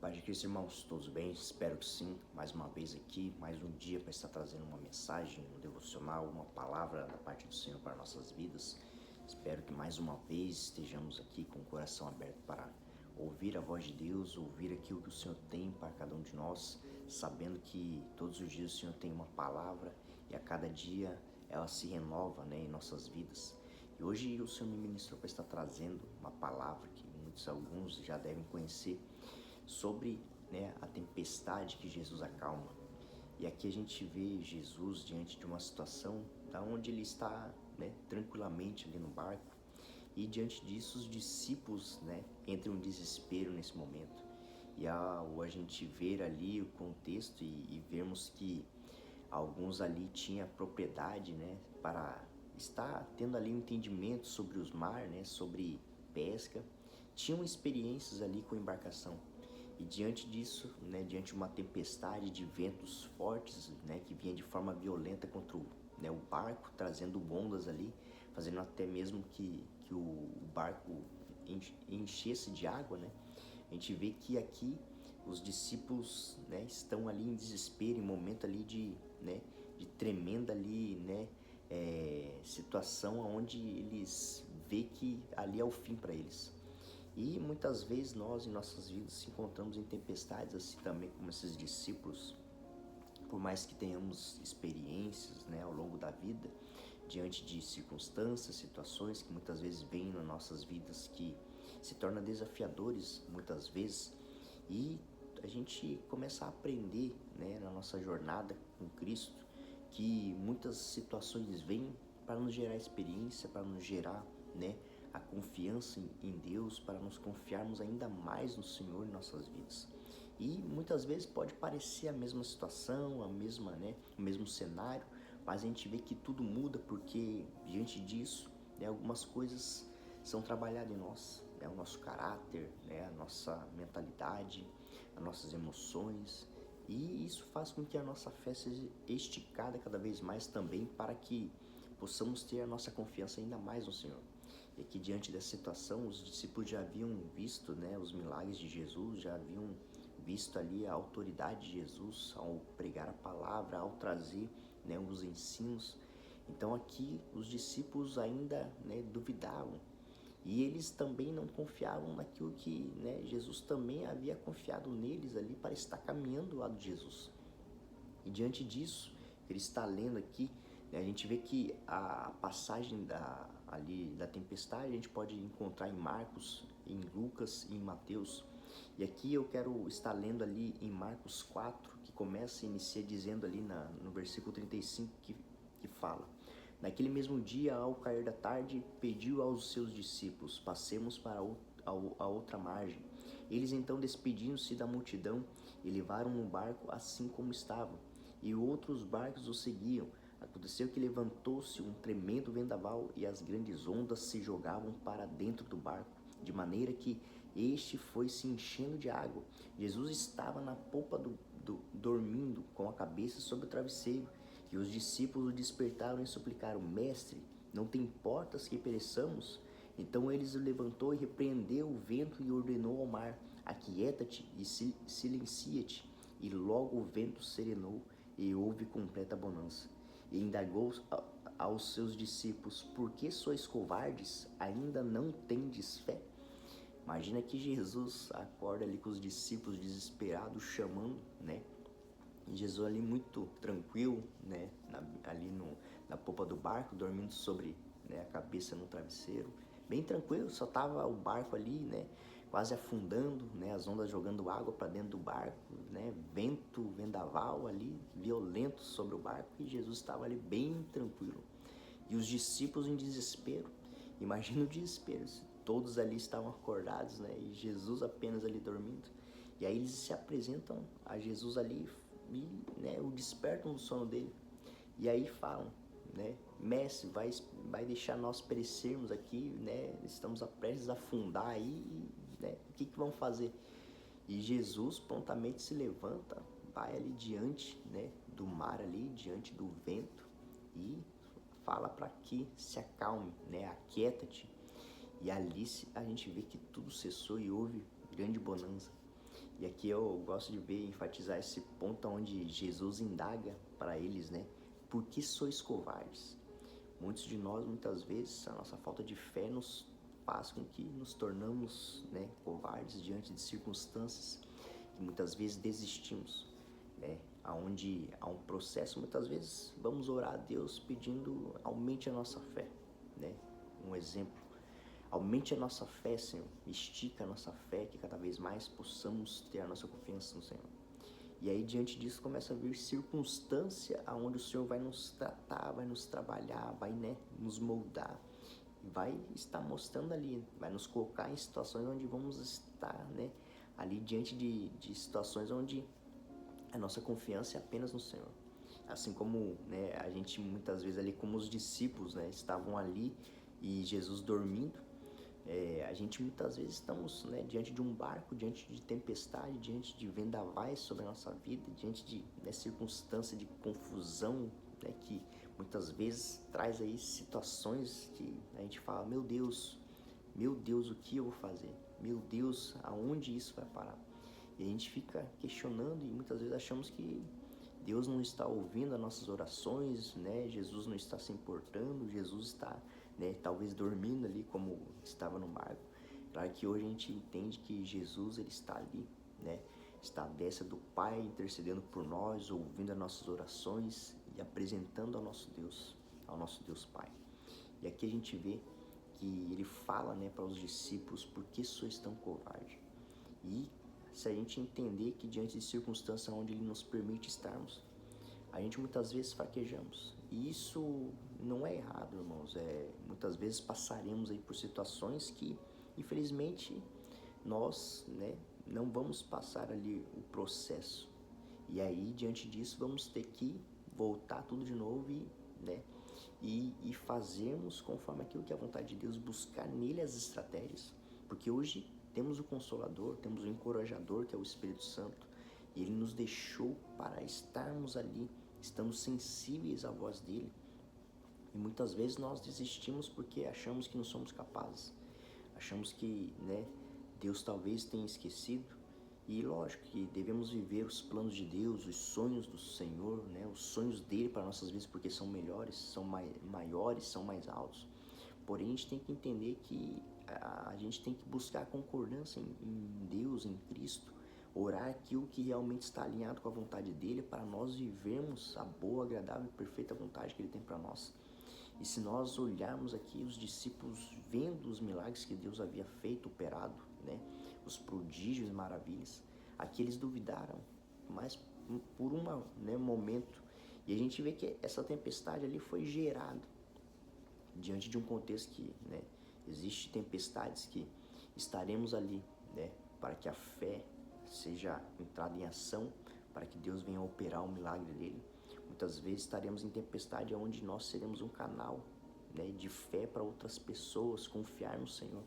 Pai de Cristo, irmãos, todos bem? Espero que sim. Mais uma vez aqui, mais um dia para estar trazendo uma mensagem, um devocional, uma palavra da parte do Senhor para nossas vidas. Espero que mais uma vez estejamos aqui com o coração aberto para ouvir a voz de Deus, ouvir aquilo que o Senhor tem para cada um de nós, sabendo que todos os dias o Senhor tem uma palavra e a cada dia ela se renova, em nossas vidas. E hoje o Senhor me ministrou para estar trazendo uma palavra que alguns já devem conhecer, sobre a tempestade que Jesus acalma. E aqui a gente vê Jesus diante de uma situação da onde ele está tranquilamente ali no barco, e diante disso os discípulos entram em desespero nesse momento. E ao a gente ver ali o contexto e vermos que alguns ali tinham propriedade para estar tendo ali um entendimento sobre os mares, sobre pesca, tinham experiências ali com embarcação. E diante disso, diante de uma tempestade de ventos fortes, que vinha de forma violenta contra o barco, trazendo ondas ali, fazendo até mesmo que o barco enchesse de água, a gente vê que aqui os discípulos estão ali em desespero, em momento ali de tremenda ali, situação onde eles vê que ali é o fim para eles. E muitas vezes nós em nossas vidas se encontramos em tempestades assim também como esses discípulos. Por mais que tenhamos experiências ao longo da vida, diante de circunstâncias, situações que muitas vezes vêm nas nossas vidas que se tornam desafiadores muitas vezes, e a gente começa a aprender na nossa jornada com Cristo que muitas situações vêm para nos gerar experiência, para nos gerar a confiança em Deus, para nos confiarmos ainda mais no Senhor em nossas vidas. E muitas vezes pode parecer a mesma situação, o mesmo cenário, mas a gente vê que tudo muda porque diante disso, algumas coisas são trabalhadas em nós, o nosso caráter, a nossa mentalidade, as nossas emoções, e isso faz com que a nossa fé seja esticada cada vez mais também, para que possamos ter a nossa confiança ainda mais no Senhor. E que diante dessa situação, os discípulos já haviam visto os milagres de Jesus, já haviam visto ali a autoridade de Jesus ao pregar a palavra, ao trazer os ensinos. Então aqui os discípulos ainda duvidavam, e eles também não confiavam naquilo que Jesus também havia confiado neles ali para estar caminhando do lado de Jesus. E diante disso, ele está lendo aqui, a gente vê que a passagem da tempestade a gente pode encontrar em Marcos, em Lucas e em Mateus. E aqui eu quero estar lendo ali em Marcos 4, que começa e inicia dizendo ali no versículo 35, que fala: Naquele mesmo dia, ao cair da tarde, pediu aos seus discípulos: passemos para a outra margem. Eles então, despedindo-se da multidão, e levaram o barco assim como estava, e outros barcos o seguiam. Aconteceu que levantou-se um tremendo vendaval, e as grandes ondas se jogavam para dentro do barco, de maneira que este foi se enchendo de água. Jesus estava na popa dormindo, com a cabeça sobre o travesseiro. E os discípulos o despertaram e suplicaram: Mestre, não te importas que pereçamos? Então eles o levantou e repreendeu o vento e ordenou ao mar: Aquieta-te e silencia-te. E logo o vento serenou e houve completa bonança. E indagou aos seus discípulos: Por que sois covardes? Ainda não tendes fé? Imagina que Jesus acorda ali com os discípulos desesperados, chamando, E Jesus ali muito tranquilo, ali na popa do barco, dormindo sobre a cabeça no travesseiro, bem tranquilo. Só tava o barco ali, quase afundando, as ondas jogando água para dentro do barco, vento, vendaval ali, violento sobre o barco, e Jesus estava ali bem tranquilo. E os discípulos em desespero. Imagina o desespero, todos ali estavam acordados, e Jesus apenas ali dormindo. E aí eles se apresentam a Jesus ali e o despertam do sono dele. E aí falam, Mestre, vai deixar nós perecermos aqui, estamos prestes a afundar aí, o que vamos fazer? E Jesus prontamente se levanta, vai ali diante do mar ali, diante do vento, e fala para que se acalme, aquieta-te. E ali a gente vê que tudo cessou e houve grande bonança. E aqui eu gosto de ver, enfatizar esse ponto onde Jesus indaga para eles, né? Por que sois covardes? Muitos de nós, muitas vezes, a nossa falta de fé nos faz com que nos tornamos, né, covardes diante de circunstâncias que muitas vezes desistimos, né? Onde há um processo, muitas vezes vamos orar a Deus pedindo aumente a nossa fé, né? Um exemplo, aumente a nossa fé, Senhor, estica a nossa fé, que cada vez mais possamos ter a nossa confiança no Senhor. E aí diante disso começa a vir circunstância aonde o Senhor vai nos tratar, vai nos trabalhar, vai, né, nos moldar, vai estar mostrando ali, vai nos colocar em situações onde vamos estar, né, ali diante de situações onde a nossa confiança é apenas no Senhor. Assim como, né, a gente muitas vezes ali como os discípulos, né, estavam ali e Jesus dormindo, a gente muitas vezes estamos, né, diante de um barco, diante de tempestade, diante de vendavais sobre a nossa vida, diante de, né, circunstância de confusão, né, que muitas vezes traz aí situações que a gente fala, meu Deus, o que eu vou fazer? Meu Deus, aonde isso vai parar? E a gente fica questionando e muitas vezes achamos que Deus não está ouvindo as nossas orações, né? Jesus não está se importando, Jesus está, né, talvez dormindo ali como estava no barco. Claro que hoje a gente entende que Jesus ele está ali, né? Está à destra do Pai, intercedendo por nós, ouvindo as nossas orações e apresentando ao nosso Deus Pai. E aqui a gente vê que ele fala, né, para os discípulos, por que sois tão covardes? E se a gente entender que diante de circunstâncias onde ele nos permite estarmos, a gente muitas vezes fraquejamos. E isso não é errado, irmãos. Muitas vezes passaremos aí por situações que, infelizmente, nós, né, não vamos passar ali o processo. E aí, diante disso, vamos ter que voltar tudo de novo né, e fazermos conforme aquilo que é a vontade de Deus, buscar nele as estratégias. Porque hoje temos o Consolador, temos o Encorajador, que é o Espírito Santo, e ele nos deixou para estarmos ali, estando sensíveis à voz dele. E muitas vezes nós desistimos porque achamos que não somos capazes, achamos que, né, Deus talvez tenha esquecido. E lógico que devemos viver os planos de Deus, os sonhos do Senhor, né, os sonhos dele para nossas vidas, porque são melhores, são maiores, são mais altos. Porém, a gente tem que entender que a gente tem que buscar concordância em Deus, em Cristo, orar aquilo que realmente está alinhado com a vontade dele para nós vivermos a boa, agradável e perfeita vontade que ele tem para nós. E se nós olharmos aqui os discípulos vendo os milagres que Deus havia feito, operado, né, os prodígios e maravilhas, aqui eles duvidaram, mas por momento. E a gente vê que essa tempestade ali foi gerada diante de um contexto que, né, existe tempestades que estaremos ali, né, para que a fé seja entrada em ação, para que Deus venha operar o milagre dele. Muitas vezes estaremos em tempestade onde nós seremos um canal, né, de fé para outras pessoas confiar no Senhor.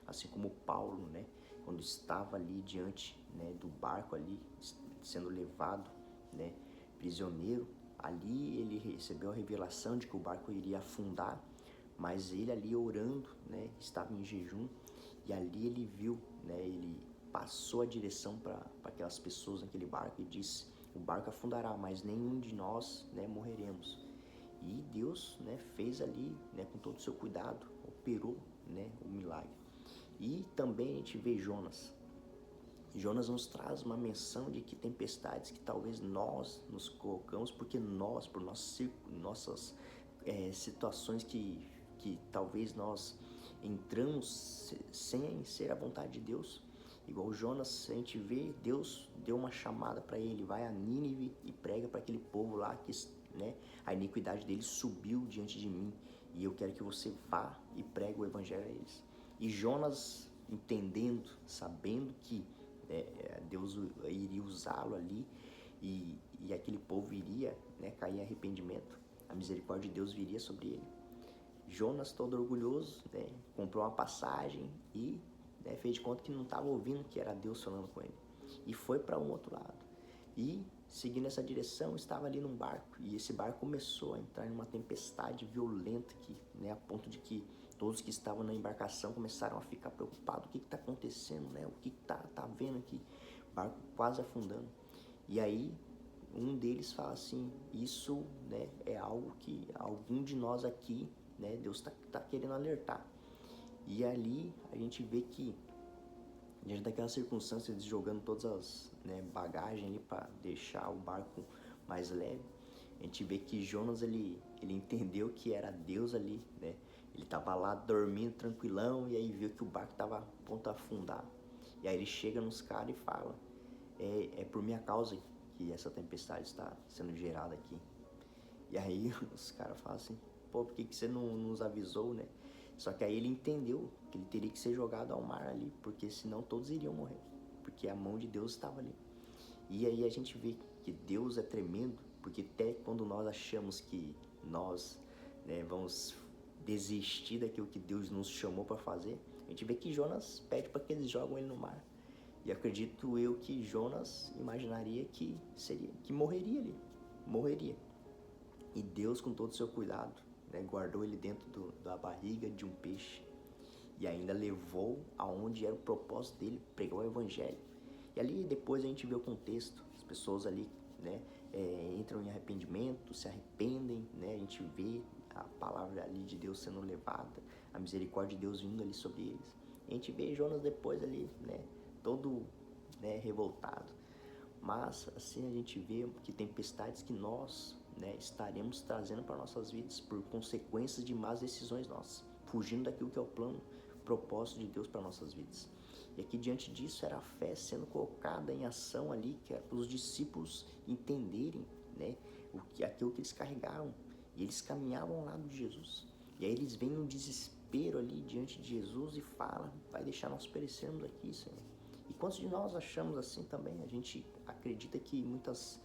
Assim como Paulo, né, quando estava ali diante, né, do barco ali, sendo levado, né, prisioneiro, ali ele recebeu a revelação de que o barco iria afundar, mas ele ali orando, né, estava em jejum, e ali ele viu, né, ele passou a direção para aquelas pessoas naquele barco e disse, o barco afundará, mas nenhum de nós, né, morreremos. E Deus, né, fez ali, né, com todo o seu cuidado, operou, né, o milagre. E também a gente vê Jonas. Jonas nos traz uma menção de que tempestades que talvez nós nos colocamos, porque nós, por nossas situações que talvez nós entramos sem ser a vontade de Deus. Igual Jonas, a gente vê, Deus deu uma chamada para ele, vai a Nínive e prega para aquele povo lá que, né, a iniquidade deles subiu diante de mim e eu quero que você vá e pregue o evangelho a eles. E Jonas, entendendo, sabendo que Deus iria usá-lo ali e aquele povo iria, né, cair em arrependimento, a misericórdia de Deus viria sobre ele. Jonas, todo orgulhoso, né, comprou uma passagem e, né, fez de conta que não estava ouvindo que era Deus falando com ele. E foi para um outro lado. E, seguindo essa direção, estava ali num barco. E esse barco começou a entrar em uma tempestade violenta, né, a ponto de que todos que estavam na embarcação começaram a ficar preocupados. O que está acontecendo? Né? O que está vendo aqui? barco quase afundando. E aí um deles fala assim, isso, né, é algo que algum de nós aqui, né, Deus tá querendo alertar. E ali a gente vê que, diante daquela circunstância, eles jogando todas as, né, bagagens ali para deixar o barco mais leve, a gente vê que Jonas, ele entendeu que era Deus ali, né? Ele tava lá dormindo tranquilão e aí viu que o barco tava a ponto de afundar. E aí ele chega nos caras e fala, é por minha causa que essa tempestade está sendo gerada aqui. E aí os caras falam assim, pô, por que você não nos avisou, né? Só que aí ele entendeu que ele teria que ser jogado ao mar ali, porque senão todos iriam morrer, porque a mão de Deus estava ali. E aí a gente vê que Deus é tremendo, porque até quando nós achamos que nós, né, vamos desistir daquilo que Deus nos chamou para fazer, a gente vê que Jonas pede para que eles jogam ele no mar. E acredito eu que Jonas imaginaria que morreria ali, morreria. E Deus, com todo o seu cuidado, né, guardou ele dentro da barriga de um peixe e ainda levou aonde era o propósito dele, pregar o evangelho. E ali depois a gente vê o contexto, as pessoas ali, né, entram em arrependimento, se arrependem, né, a gente vê a palavra ali de Deus sendo levada, a misericórdia de Deus vindo ali sobre eles. A gente vê Jonas depois ali, né, todo, né, revoltado. Mas assim a gente vê que tempestades que nós, né, estaremos trazendo para nossas vidas por consequências de más decisões nossas, fugindo daquilo que é o plano, propósito de Deus para nossas vidas. E aqui diante disso era a fé sendo colocada em ação ali, que era para os discípulos entenderem, né, aquilo que eles carregavam. E eles caminhavam ao lado de Jesus. E aí eles veem um desespero ali diante de Jesus e falam, vai deixar nós perecermos aqui, Senhor. E quantos de nós achamos assim também? A gente acredita que muitas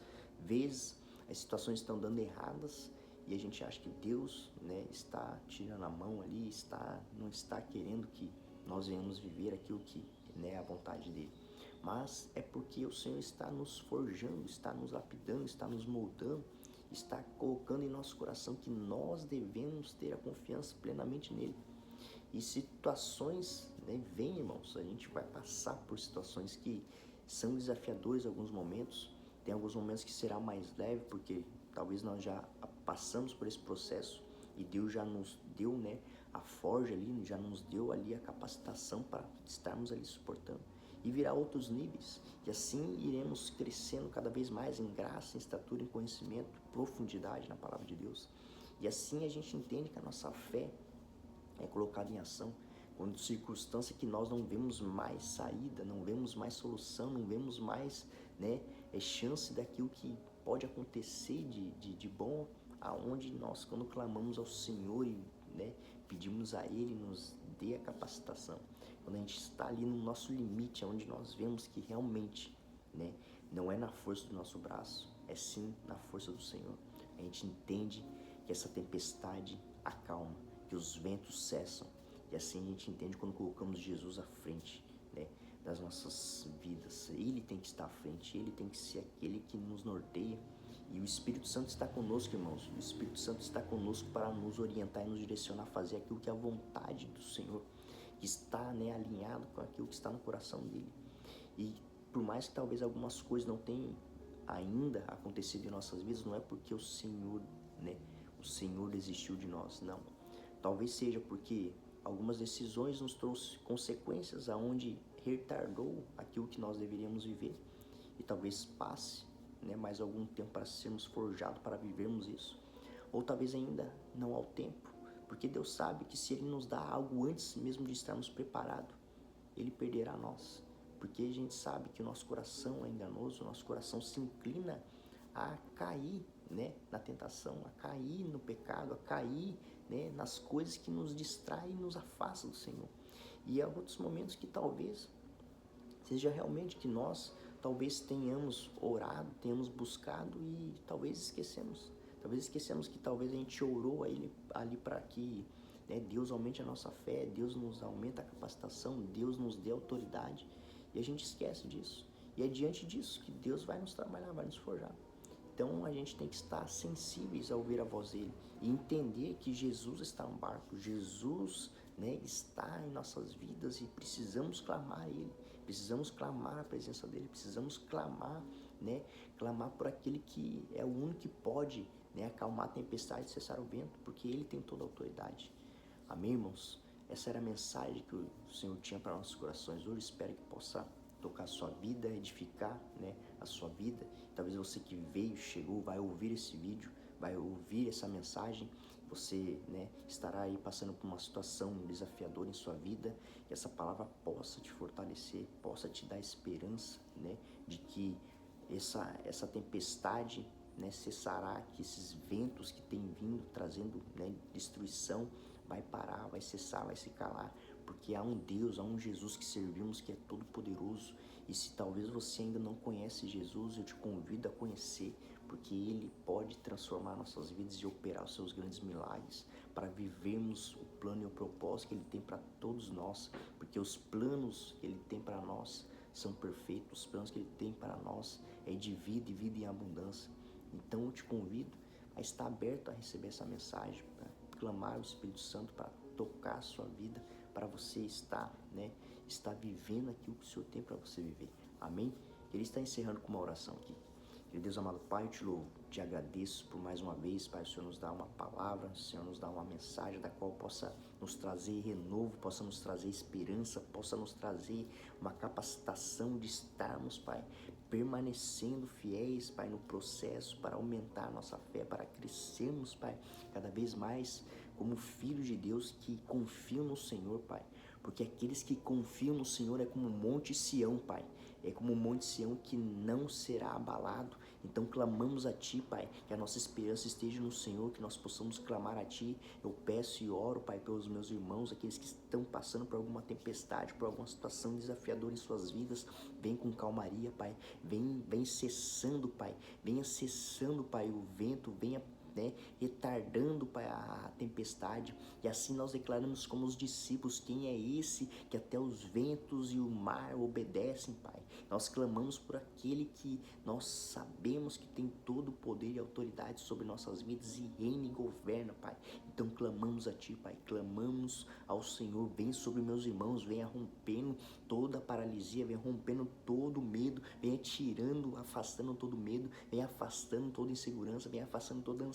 vezes as situações estão dando erradas e a gente acha que Deus, né, está tirando a mão ali, não está querendo que nós venhamos viver aquilo que, né, é a vontade dele. Mas é porque o Senhor está nos forjando, está nos lapidando, está nos moldando, está colocando em nosso coração que nós devemos ter a confiança plenamente nele. E situações, né, vem, irmãos, a gente vai passar por situações que são desafiadoras em alguns momentos. Tem alguns momentos que será mais leve, porque talvez nós já passamos por esse processo e Deus já nos deu, né, a forja ali, já nos deu ali a capacitação para estarmos ali suportando. E virá outros níveis, e assim iremos crescendo cada vez mais em graça, em estatura, em conhecimento, profundidade na palavra de Deus. E assim a gente entende que a nossa fé é colocada em ação, quando circunstância que nós não vemos mais saída, não vemos mais solução, não vemos mais, né, chance daquilo que pode acontecer de bom, aonde nós, quando clamamos ao Senhor e, né, pedimos a Ele, nos dê a capacitação, quando a gente está ali no nosso limite, onde nós vemos que realmente, né, não é na força do nosso braço, é sim na força do Senhor, a gente entende que essa tempestade acalma, que os ventos cessam. E assim a gente entende quando colocamos Jesus à frente, né, das nossas vidas. Ele tem que estar à frente, ele tem que ser aquele que nos norteia. E o Espírito Santo está conosco, irmãos. O Espírito Santo está conosco para nos orientar e nos direcionar a fazer aquilo que é a vontade do Senhor, que está, né, alinhado com aquilo que está no coração dele. E por mais que talvez algumas coisas não tenham ainda acontecido em nossas vidas, não é porque o Senhor, né, o Senhor desistiu de nós, não. Talvez seja porque algumas decisões nos trouxe consequências aonde retardou aquilo que nós deveríamos viver e talvez passe, né, mais algum tempo para sermos forjados para vivermos isso. Ou talvez ainda não ao tempo, porque Deus sabe que se Ele nos dá algo antes mesmo de estarmos preparados, Ele perderá nós. Porque a gente sabe que o nosso coração é enganoso, o nosso coração se inclina a cair, né, na tentação, a cair no pecado, a cair, né, nas coisas que nos distraem e nos afastam do Senhor. E há outros momentos que talvez seja realmente que nós talvez tenhamos orado, tenhamos buscado e talvez esquecemos. Talvez esquecemos que talvez a gente orou ali para que, né, Deus aumente a nossa fé, Deus nos aumenta a capacitação, Deus nos dê autoridade e a gente esquece disso. E é diante disso que Deus vai nos trabalhar, vai nos forjar. Então a gente tem que estar sensíveis a ouvir a voz dele e entender que Jesus está no barco, Jesus, né, está em nossas vidas e precisamos clamar a ele, Precisamos clamar a presença dele, precisamos clamar, né? Clamar por aquele que é o único que pode, né, acalmar a tempestade e cessar o vento, porque ele tem toda a autoridade. Amém, irmãos? Essa era a mensagem que o Senhor tinha para nossos corações hoje. Espero que possa tocar a sua vida, edificar, né, a sua vida. Talvez você que veio, chegou, vai ouvir esse vídeo, vai ouvir essa mensagem. Você, né, estará aí passando por uma situação desafiadora em sua vida, que essa palavra possa te fortalecer, possa te dar esperança, né, de que essa tempestade, né, cessará, que esses ventos que têm vindo trazendo, né, destruição vai parar, vai cessar, vai se calar, porque há um Deus, há um Jesus que servimos que é todo poderoso. E se talvez você ainda não conhece Jesus, eu te convido a conhecer, porque Ele pode transformar nossas vidas e operar os seus grandes milagres para vivermos o plano e o propósito que Ele tem para todos nós, porque os planos que Ele tem para nós são perfeitos, os planos que Ele tem para nós é de vida e vida em abundância. Então eu te convido a estar aberto a receber essa mensagem, para clamar o Espírito Santo para tocar a sua vida, para você estar, né, estar vivendo aquilo que o Senhor tem para você viver. Amém? Ele está encerrando com uma oração aqui. Deus amado Pai, eu te louvo, te agradeço por mais uma vez, Pai. O Senhor nos dá uma palavra, o Senhor nos dá uma mensagem da qual possa nos trazer renovo, possa nos trazer esperança, possa nos trazer uma capacitação de estarmos, Pai, permanecendo fiéis, Pai, no processo para aumentar a nossa fé, para crescermos, Pai, cada vez mais como filhos de Deus que confiam no Senhor, Pai. Porque aqueles que confiam no Senhor é como o Monte Sião, Pai. É como o Monte Sião que não será abalado. Então clamamos a Ti, Pai, que a nossa esperança esteja no Senhor, que nós possamos clamar a Ti. Eu peço e oro, Pai, pelos meus irmãos, aqueles que estão passando por alguma tempestade, por alguma situação desafiadora em suas vidas. Vem com calmaria, Pai. Vem cessando, Pai. Venha cessando, Pai, o vento, venha, né, retardando, Pai, a tempestade. E assim nós declaramos como os discípulos: quem é esse que até os ventos e o mar obedecem, Pai? Nós clamamos por aquele que nós sabemos que tem todo o poder e autoridade sobre nossas vidas e reina e governa, Pai. Então clamamos a Ti, Pai, clamamos ao Senhor: vem sobre meus irmãos, venha rompendo toda a paralisia, venha rompendo todo o medo, venha tirando, afastando todo o medo, venha afastando toda insegurança, venha afastando toda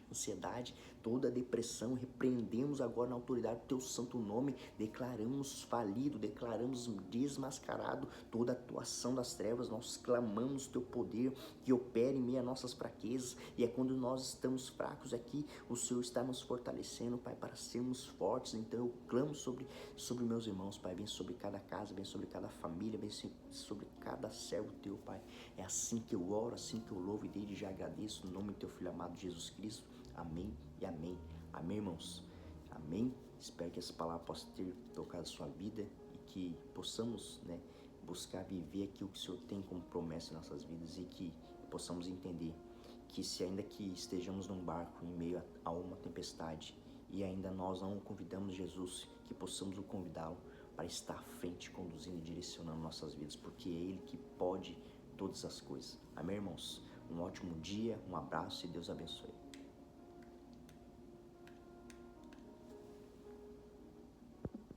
ansiedade, toda a depressão. Repreendemos agora na autoridade do Teu santo nome, declaramos falido, declaramos desmascarado toda a atuação das trevas. Nós clamamos Teu poder que opere em meio a nossas fraquezas, e é quando nós estamos fracos aqui, o Senhor está nos fortalecendo, Pai, para sermos fortes. Então eu clamo sobre meus irmãos, Pai, vem sobre cada casa, vem sobre cada família, vem sobre cada servo Teu, Pai. É assim que eu oro, assim que eu louvo e desde já agradeço, no nome do Teu Filho amado Jesus Cristo. Amém e amém. Amém, irmãos? Amém? Espero que essa palavra possa ter tocado a sua vida e que possamos, né, buscar viver aquilo que o Senhor tem como promessa em nossas vidas, e que possamos entender que se ainda que estejamos num barco em meio a uma tempestade e ainda nós não convidamos Jesus, que possamos o convidá-lo para estar à frente, conduzindo e direcionando nossas vidas, porque é Ele que pode todas as coisas. Amém, irmãos? Um ótimo dia, um abraço e Deus abençoe.